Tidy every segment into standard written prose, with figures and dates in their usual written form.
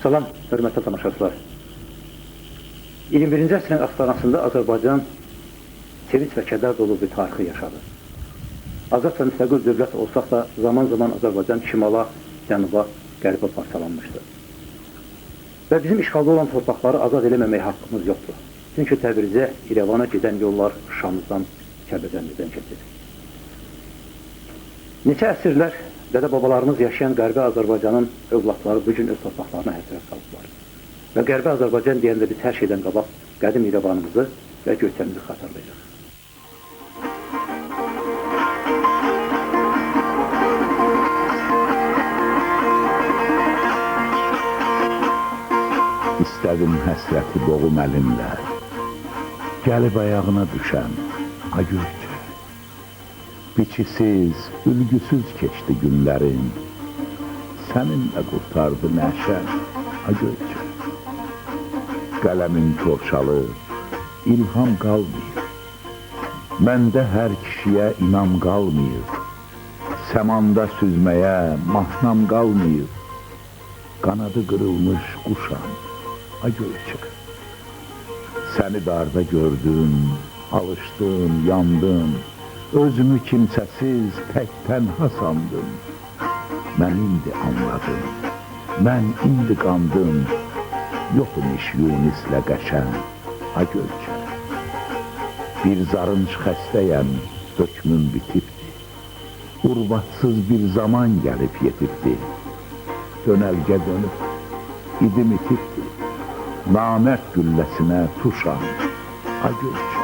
Salam, hörmətli tamaşaçılar. 21-ci əsrin Astanasında Azərbaycan sevinç və kədər dolu bir tarixi yaşadı. Azad və müstəqil dövlət olsaq da zaman-zaman Azərbaycan şimala, cənuba, qərbə parçalanmışdı. Və bizim işğalda olan torpaqları azad eləməmək haqqımız yoxdur. Çünki Təbrizə, İrəvana gedən yollar Şamızdan, Kəbədənlidən keçir. Neçə əsrlər dədə-babalarımız yaşayan Qərbi Azərbaycanın övladları bugün öz torpaqlarına həsrət qalıblar. Və Qərbi Azərbaycan deyəndə biz hər şeydən qabaq qədim İrəvanımızı və Göyçəmizi xatırlayırıq. İstədim həsrəti boğum əlimlə, gəlib ayağına düşən Agöyçə. Biçisiz, ülgüsüz keçdi günlərin, səninlə qurtardı nəşə Agöyçə. Qələmin korçalır, ilham qalmayır, məndə hər kişiyə inam qalmayır, səmanda süzməyə mahnam qalmayır, qanadı qırılmış quşam Agöyçə. Səni darda gördüm, alışdım, yandım, özümü kimsəsiz, tək tənha sandım. Mən indi anladım, mən indi qandım, yoxum iş Yunislə qəşən Agöyçə. Bir zarınç xəstəyəm, dökmüm bitibdi, urvatsız bir zaman gəlib yetibdi. Dönəlgə dönüb, idim itibdi, namərd gülləsinə tuşam Agöyçə.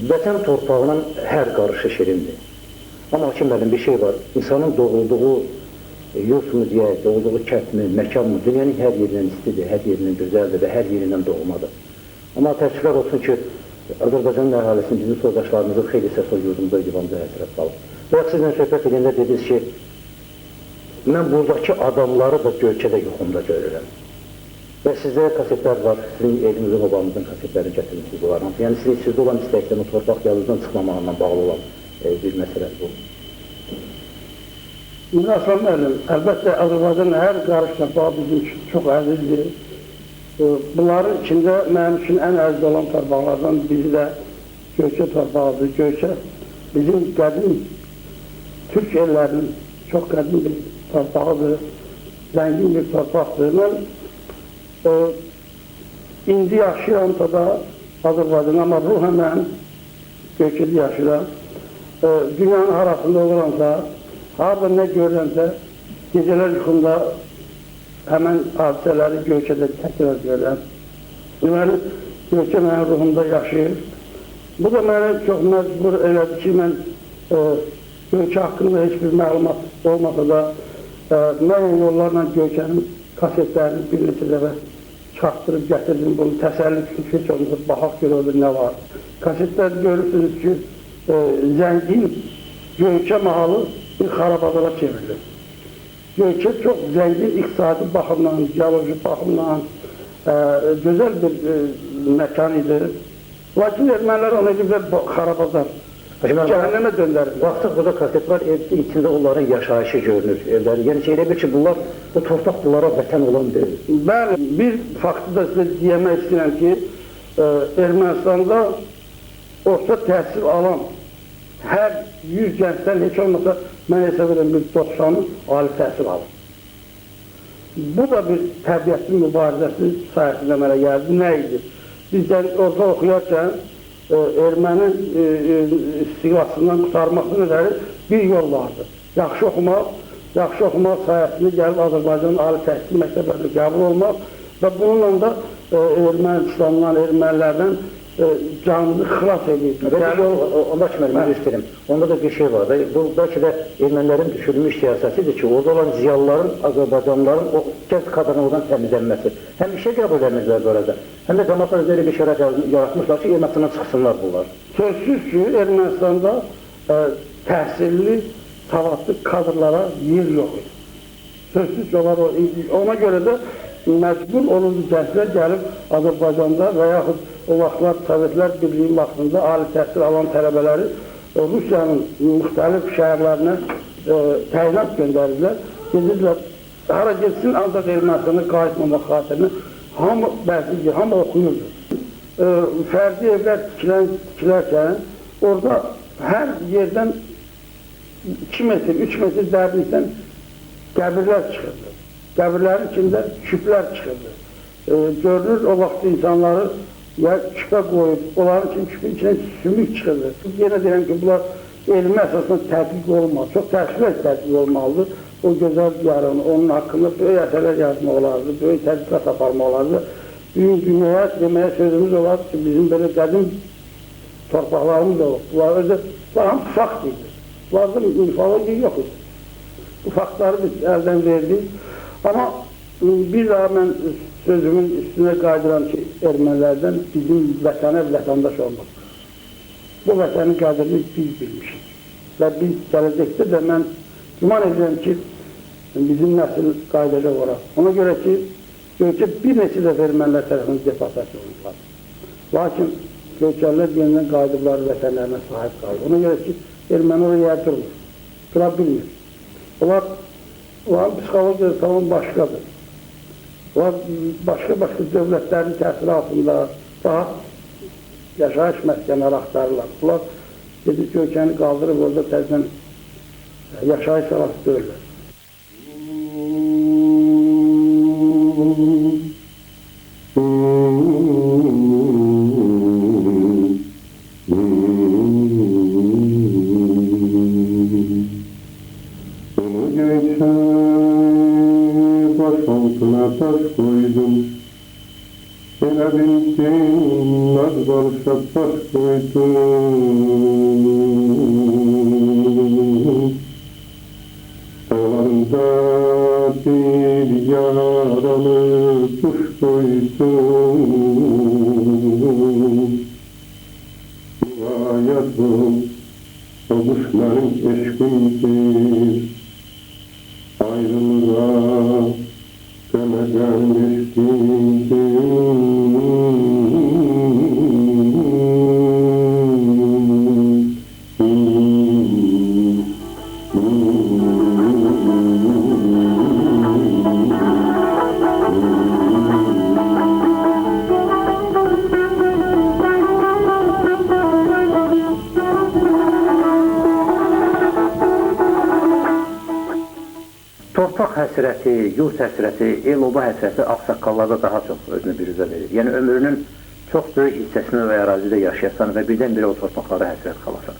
Vətən torpağının hər qarışı şirindir. Amma hakimlərin bir şey var, insanın doğulduğu yurtmu deyək, doğulduğu kətmi, məkanmı, dünyanın hər yerindən istidir, hər yerindən gözəldir və hər yerindən doğmadır. Amma təəssüflər olsun ki, Azərbaycanın əhalisinin, bizim soydaşlarımızın xeyli səs o yurdumuzda, divamıza həsrət qalıb. Və sizlə söhbət edəndə dediniz ki, mən buradakı adamları da Göyçədə yoxumda görürəm. Və sizdə kasetlər var, sizin elinizin, obamızın kasetlərini gətirmişsiniz bunlarla. Yəni sizdə olan istəkdən o torpaq yalnızdan çıxmamağından bağlı olan bir məsələ bu. Aslan müəllim, əlbəttə Azərbaycanın hər qarış torpağı bizim üçün çox əzizdir. Bunların içində mənim üçün ən əziz olan torpaqlardan biri də Göyçə torpağıdır. Göyçə bizim qədim Türk ellərinin çox qədim bir torpağıdır, zəngin bir torpaqdır. Mən indi yaşayıram da Azərbaycan, amma ruhən mən Göyçədə yaşayıram. Dünyanın arasında oluramsa, harada nə görürəmsə, gecələr yuxumda həmən hadisələri Göyçədə təkrar görürəm. Deməli, Göyçə mənim ruhumda yaşayır. Bu da mənə çox məcbur elədi ki, mən Göyçə haqqında heç bir məlumat olmasa da, mən yollarla Göyçənin kasetlərini bir neçə dəfə çatdırıb gətirdim, bunu təsəlli üçün heç olmasa baxaq görülür nə var. Kasetlər görürsünüz ki, zəngin Göyçə mahalı bir xarabadara çevrilir. Göyçə çox zəngin iqtisadi baxımdan, geoloji baxımdan gözəl bir məkan idi. Lakin ermənilər ona ediblər xarabadar. Cəhənnəmə döndərir. Baxdıq, burada kaset var, içində onların yaşayışı görünür, evləri. Yəni ki, elə bir ki, bunlar, bu torpaq bunlara vətən olan deyil. Bəli, bir faktı da sizə demək istəyirəm ki, Ermənistanda orta təhsil alan hər 100 gəncdən heç olmasa mən hesab edirəm bir 90'ın ali təhsil alır. Bu da bir təbiətin mübarizəsi sayəsində mənə gəldi. Nə idi? Bizdən orada oxuyarkən erməni istiqlasından qurtarmaqdan ötəri bir yol vardı. Yaxşı oxumaq sayəsində gəlib Azərbaycanın ali təhsil məktəblərində qəbul olmaq və bununla da Ermənistandan, ermənilərdən canını xilas edib. Onda ki, mən istəyirəm. Onda da bir şey var da, bu bəlkə də ermənilərin düşürülmüş siyasətidir ki, orada olan ziyalıların, Azərbaycanlıların o gəz kadrını oradan təmizlənməsi. Həm işə qəbul edilmezlər bu arada, həm də cəmaatlar üzrə bir şərət yaratmışlar ki, Ermənistandan çıxsınlar bunlar. Sözsüz ki, Ermənistanda təhsilli, savadlı kadrlara yer yox idi. Sözsüz ki, ona görə də məcbur olundu gənclər gəlib Azərbaycanda və yaxud o vaxtlar Sovetlər Birliyi vaxtında ali təhsil alan tələbələri Rusiyanın müxtəlif şəhərlərinə təyinat göndərirlər. Gedirlər, hara getsin, ancaq Ermənistana qayıtmamaq xatirinə hamı bəziydi, hamı oxuyurdu. Fərdi evlər tikilərkən, orada hər yerdən 2 metr, 3 metr dərinlikdən qəbirlər çıxırdı. Qəbirlərin içində küplər çıxırdı. Görülür, o vaxt insanları ya küpə qoyub, onların için küpün içine sümük çıxırdı. Yenə deyirəm ki, bunlar elmi əsasında tədqiq olmalı, çox təşkil tədqiq olmalıdır. O gözəl yarını, onun haqqında böyük əsərlər yazmaq olardı, böyük tədqiqat aparmaq olardı. Dünyaya deməyə sözümüz olardı ki, bizim belə qədim torpaqlarımız da olub. Bunlar özü, bunlar hamı fakt idi. Bunlarda ufologiya yox idi. Bu faktları biz əldən verdik. Amma bir daha mən sözümün üstüne qaydıram ki, ermənilərdən bizim vətənə vətəndaş olmaq. Bu vətənin qədrini biz bilmişik. Və biz gələcəkdə də mən güman edirəm ki, bizim nəsil qaydacaq olaraq. Ona görə ki, Göyçə bir neçə dəfə ermənilər tərəfindən deportasiya olunublar. Lakin Göyçəllər yenidən qayıdıblar vətənlərinə sahib qaldı. Ona görə ki, erməni oraya durmur, dura bilmir. Onların psixologiyası tamam başqadır. Onlar başqa dövlətlərin təsiri altında daha yaşayış məskənləri axtarırlar. Bunlar gedib Göyçəni qaldırıb orada təzdən yaşayış salası döyürlər. Taş koydum, ele binsin, az barışa taş koydum. Dağlarında bir yaralı kuş koydum. Yuva yazdım, o kuşların eşkimdir, ayrılığa sana Torpaq həsrəti, yurt həsrəti, el-oba həsrəti ağsaqqallarda daha çox özünü biruzə verir. Yəni ömrünün çox böyük hissəsini o ərazidə yaşayasan və birdən-birə o torpaqlara həsrət qalasan.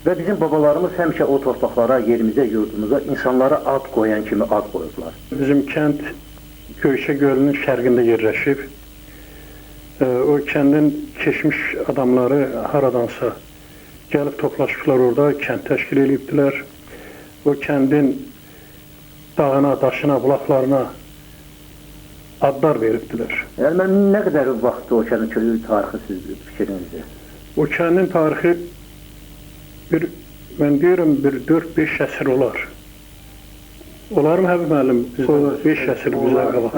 Və bizim babalarımız həmişə o torpaqlara, yerimizə, yurdumuza, insanlara ad qoyan kimi ad qoyurlar. Bizim kənd Göyçə gölünün şərqində yerləşib. O kəndin keçmiş adamları haradansa gəlib toplaşıblar orada, kənd təşkil edibdilər. O kəndin dağına, daşına, bulaqlarına adlar veribdilər. Yəni, mən nə qədər vaxtı o kəndin köklü tarixi siz fikrinizdir? O kəndin tarixi mən deyirəm, 4-5 əsr olar. Olar mı Həbib müəllim? 5 əsr bizə qabaq.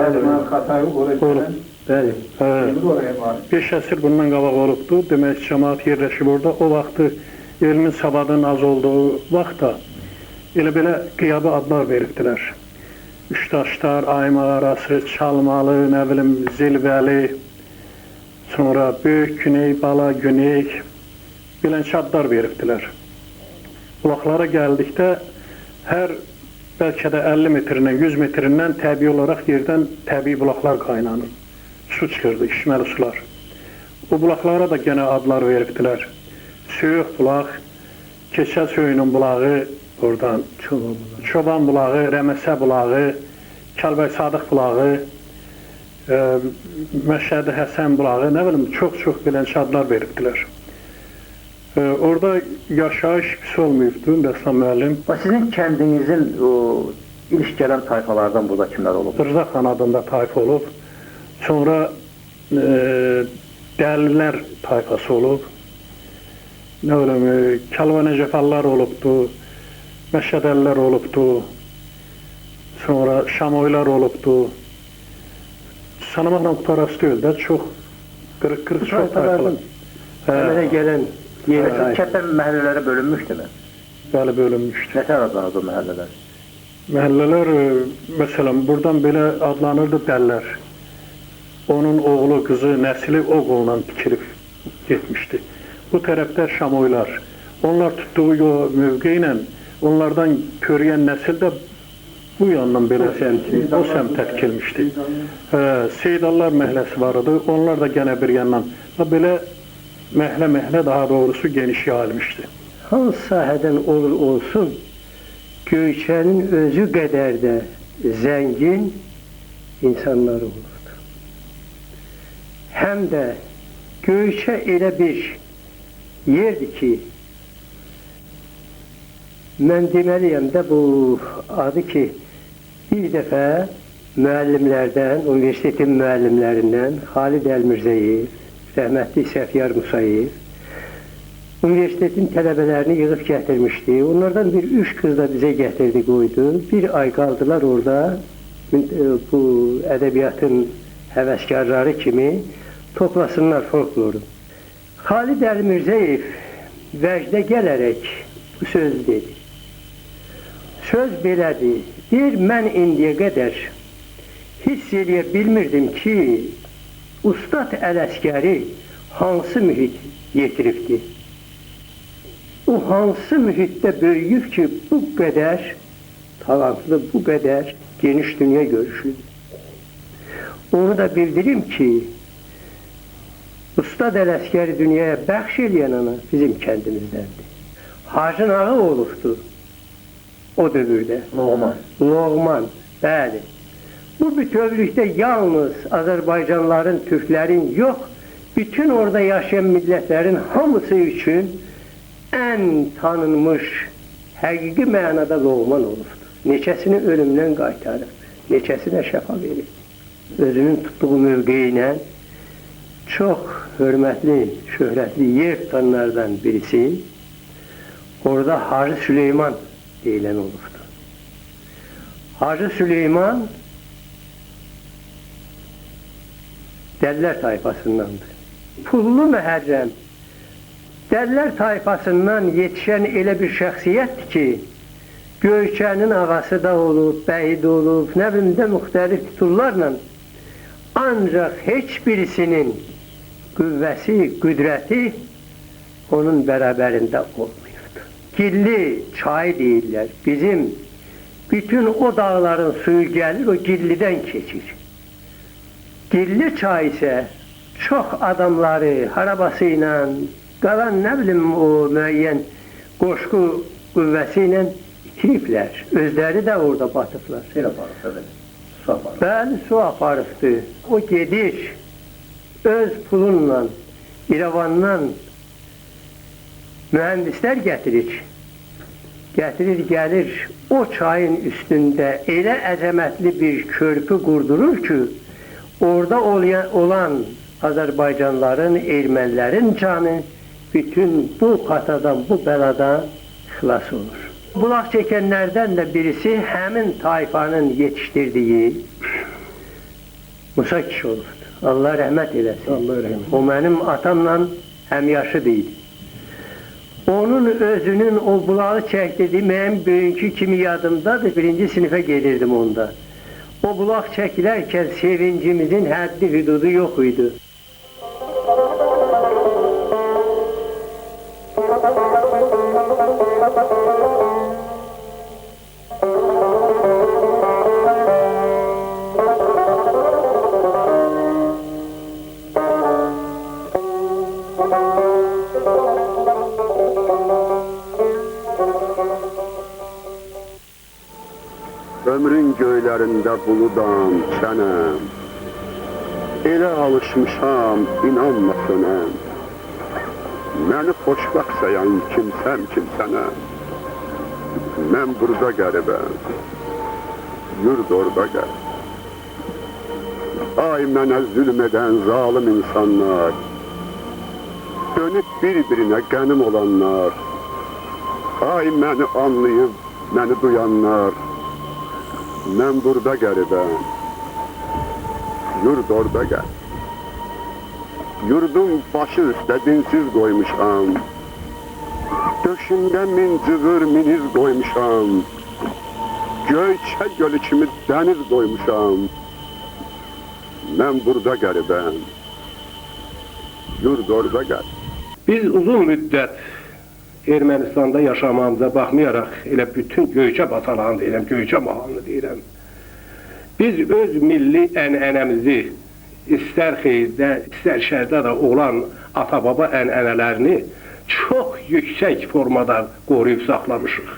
Bəli. 5 əsr bundan qabaq olubdur. Demək, cəmaat yerləşib orada. O vaxtı elmin savadının az olduğu vaxtda elə belə qiyabi adlar veribdilər. Üçdaşlar, aymaq arası, çalmalı, nə bilim, zilvəli, sonra böyük güney, bala güney, bilənçə adlar veribdilər. Bulaqlara gəldikdə hər bəlkə də 50 metrindən, 100 metrindən təbii olaraq yerdən təbii bulaqlar qaynanır. Su çıxırdı, içməli sular. O bulaqlara da gənə adlar veribdilər. Söyüq bulaq, Keçə Söyünün bulağı, oradan Çoban bulağı, Rəməsə bulağı, Kəlbəy Sadıq bulağı, Məşədi Həsən bulağı, nə bilim, çox-çox bilənçə adlar veribdilər. Orada yaşayış pis olmayıbdır, Bəslam müəllim. Sizin kəndinizin ilk gələn tayfalardan burada kimlər olub? Rızaxan adında tayfa olub, sonra Dəlilər tayfası olub, nə bilim, Kəlva Necəfəllər olubdur, Məşədəllər olubdur, sonra Şamoylar olubdur. Sanamaqla qutarası deyil də, çox Qırıq-qırıq çox Tayfalardan tayfalar. əmələ gələn yeni Mesela tayfa. kəndlər məhəllələrə bölünmüşdü mü? Bəli, bölünmüşdü. Nə tər adlanırdı o məhəllələr? Məhəllələr, məsələn, buradan belə adlanırdı Dəllər. Onun oğlu, qızı, nəsli o qolla tikilib getmişdi. Bu tərəfdə Şamoylar. Onlar tutduğu yol mövqe ilə onlardan körüyən nəsil də bu yandan belə o səmtə tikilmişdi. Seydallar məhəlləsi var idi. Onlar da gənə bir yandan. Belə məhlə daha doğrusu geniş yayılmışdı. Hansı sahədən olur olsun, Göyçənin özü qədər də zəngin insanlar olurdu. Həm də Göyçə elə bir yerdir ki, mən deməliyəm də bu adı ki, bir dəfə müəllimlərdən, universitetin müəllimlərindən Xalid Əlmirzəyev, rəhmətli Səfyar Musayev, universitetin tələbələrini yığıb gətirmişdi. Onlardan bir 3 qız da bizə gətirdi, qoydu. Bir ay qaldılar orada, bu ədəbiyyatın həvəskarları kimi toplasınlar folkloru. Xalid Əlmirzəyev vəcdə gələrək bu sözü dedi. Söz belədir, deyir, mən indiyə qədər hiss edə bilmirdim ki, Ustad Ələsgəri hansı mühit yetiribdi? O hansı mühitdə böyüyüb ki, bu qədər talantlı, bu qədər geniş dünya görüşüdür. Onu da bildirim ki, Ustad Ələsgəri dünyaya bəxş eləyən ana bizim kəndimizdəndir. Hacı Nağı olubdur o dövrdə. Loğman, bəli. Bu bütövlükdə yalnız Azərbaycanların, Türklərin yox, bütün orada yaşayan millətlərin hamısı üçün ən tanınmış, həqiqi mənada Loğman olubdur. Neçəsini ölümdən qaytarıb, neçəsinə şəfa verib. Özünün tutduğu mövqeyi ilə çox hörmətli, şöhrətli yer tutanlardan birisi orada Hacı Süleyman deyilən olubdur. Hacı Süleyman Dəllər tayfasındandır. Pullu Məhərrəm Dəllər tayfasından yetişən elə bir şəxsiyyətdir ki, Göyçənin ağası da olub, bəyi də olub, nə bilim də müxtəlif titullarla, ancaq heç birisinin qüvvəsi, qüdrəti onun bərabərində olmayıbdır. Gilli çayı deyirlər. Bizim bütün o dağların suyu gəlir, o Gillidən keçir. Gilli çay isə çox adamları harabası ilə, qalan nə bilim o müəyyən qoşqu qüvvəsi ilə itiriblər. Özləri də orada batıblar. Su aparıb. Bəli, su aparıbdır. O gedir, öz pulunla, İrəvandan mühəndislər gətirir. Gətirir, gəlir, o çayın üstündə elə əzəmətli bir körpü qurdurur ki, orada olan Azərbaycanların, ermənilərin canı bütün bu xatadan, bu bəladan xilas olur. Bulaq çəkənlərdən də birisi həmin tayfanın yetişdirdiyi Musa kişi olubdur. Allah rəhmət eləsin. Allah rəhmət. O mənim atamla həmyaşı deyil. Onun özünün o bulağı çəkdirdiyi mənim bugünkü kimi yadımdadır. 1-ci sinifə gedirdim onda. O bulaq çəkilərkən sevincimizin həddi hüdudu yox idi. Ömrün göylərində buludan sənəm, elə alışmışam, inanma sönəm. Məni xoşbəxt sayan kimsəm kimsənəm. Mən burada qəribəm, yurd orada qərib. Ay mənə zülm edən zalim insanlar, dönüb bir-birinə qənim olanlar, ay məni anlayıb, məni duyanlar, mən burada qəribəm, yurd orada qərib. Yurdum başı üstə dinsiz qoymuşam. Döşündə min cığır miniz qoymuşam. Göyçə gölü kimi dəniz qoymuşam. Mən burada qəribəm. Yurd orada qərib. Biz uzun müddət Ermənistanda yaşamamıza baxmayaraq elə bütün Göyçə basalağını deyirəm, Göyçə mahalını deyirəm. Biz öz milli ənənəmizi istər xeyirdə, istər şərdə də olan ata-baba ənənələrini çox yüksək formada qoruyub saxlamışıq.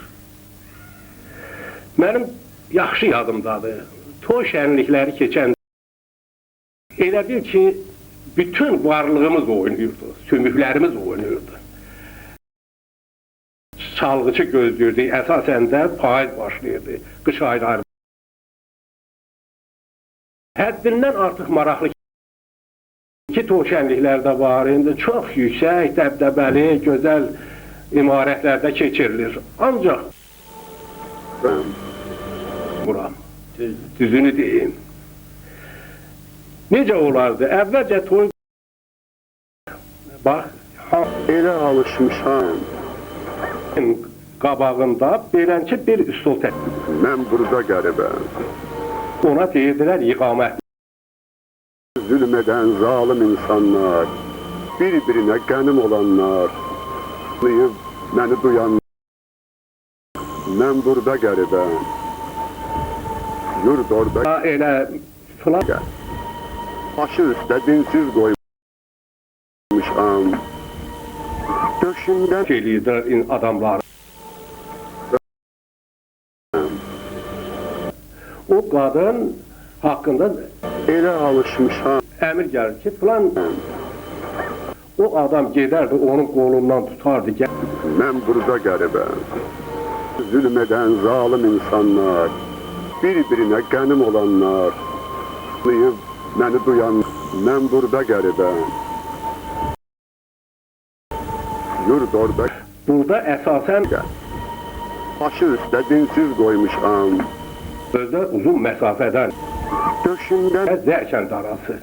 Mənim yaxşı yadımdadır. Toy şənlikləri keçən elə bil ki, bütün varlığımız oynayırdı, sümüklərimiz oynayırdı. Çalğıcı gözlürdük, əsasən də payız başlayırdı, qış ayları. Həddindən artıq maraqlı ki, toy şənliklərdə var, indi çox yüksək, dəbdəbəli, gözəl imarətlərdə keçirilir. Ancaq buram, düzünü deyim. Necə olardı? Əvvəlcə toy... Bax, Elə alışmışam. qabağında belənki bir üstol təqdim. Mən burada qəribəm. Ona deyirdilər iqamət. Zülm edən zalim insanlar, bir-birinə qənim olanlar, məni duyanlar. Mən burada qəribəm. Yurd orada Elə filan başı üstə dinsiz qoymuşam. Döşündə eləyirlər adamlar. O qadın haqqında elə alışmışam. əmir gəlir ki, filan o adam gedərdi, onun qolundan tutardı. Mən burada qəribəm. Zülm edən zalim insanlar, bir-birinə qənim olanlar, məni duyan, mən burada qəribəm. Yurd orada Burada əsasən başı üstə dinsiz qoymuşam. özdə uzun məsafədən Döşündə Zərkənd arası.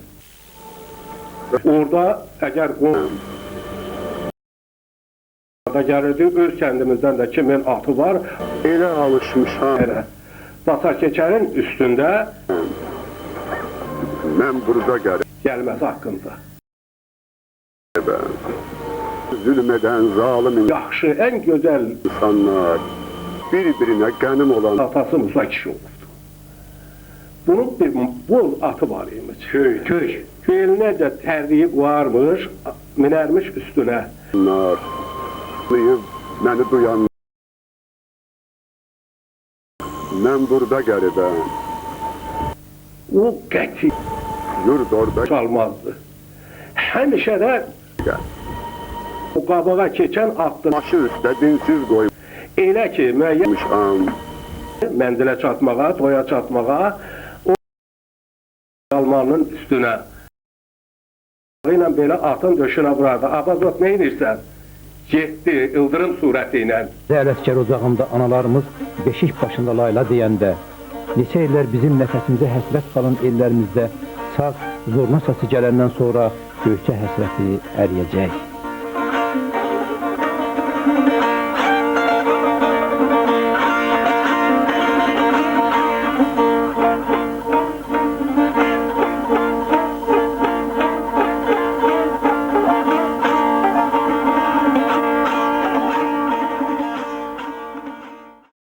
Orada əgər da gəlirdi, öz kəndimizdən də kimin atı var, elə alışmışam. elə Basar keçərin üstündə Mən burada gəlməsi haqqında. qəribəm. Zülm edən zalim Yaxşı, ən gözəl insanlar, bir-birinə qənim olan atası Musa kişi olubdu. Bunun bir bol atı var imiş. Köy. Köyünə də tərliyi qoyarmış, minərmiş üstünə. insanlar, məni duyan. Mən burada qəribəm. O qəti Yurd orada çalmazdı. Həmişə də o qabağa keçən atdı. başı üstə dinsiz Elə ki, müəyyən qoymuşam. mənzilə çatmağa, toya çatmağa, o almanın üstünə. ilə belə atın döşünə vurardı. Abazot nə edirsən? Getdi, ıldırım surəti ilə. Ələskər ocağında analarımız beşik başında layla deyəndə, neçə illər bizim nəfəsimizə həsrət qalan ellərimizdə sağ zorna səsi gələndən sonra Göyçə həsrəti əriyəcək.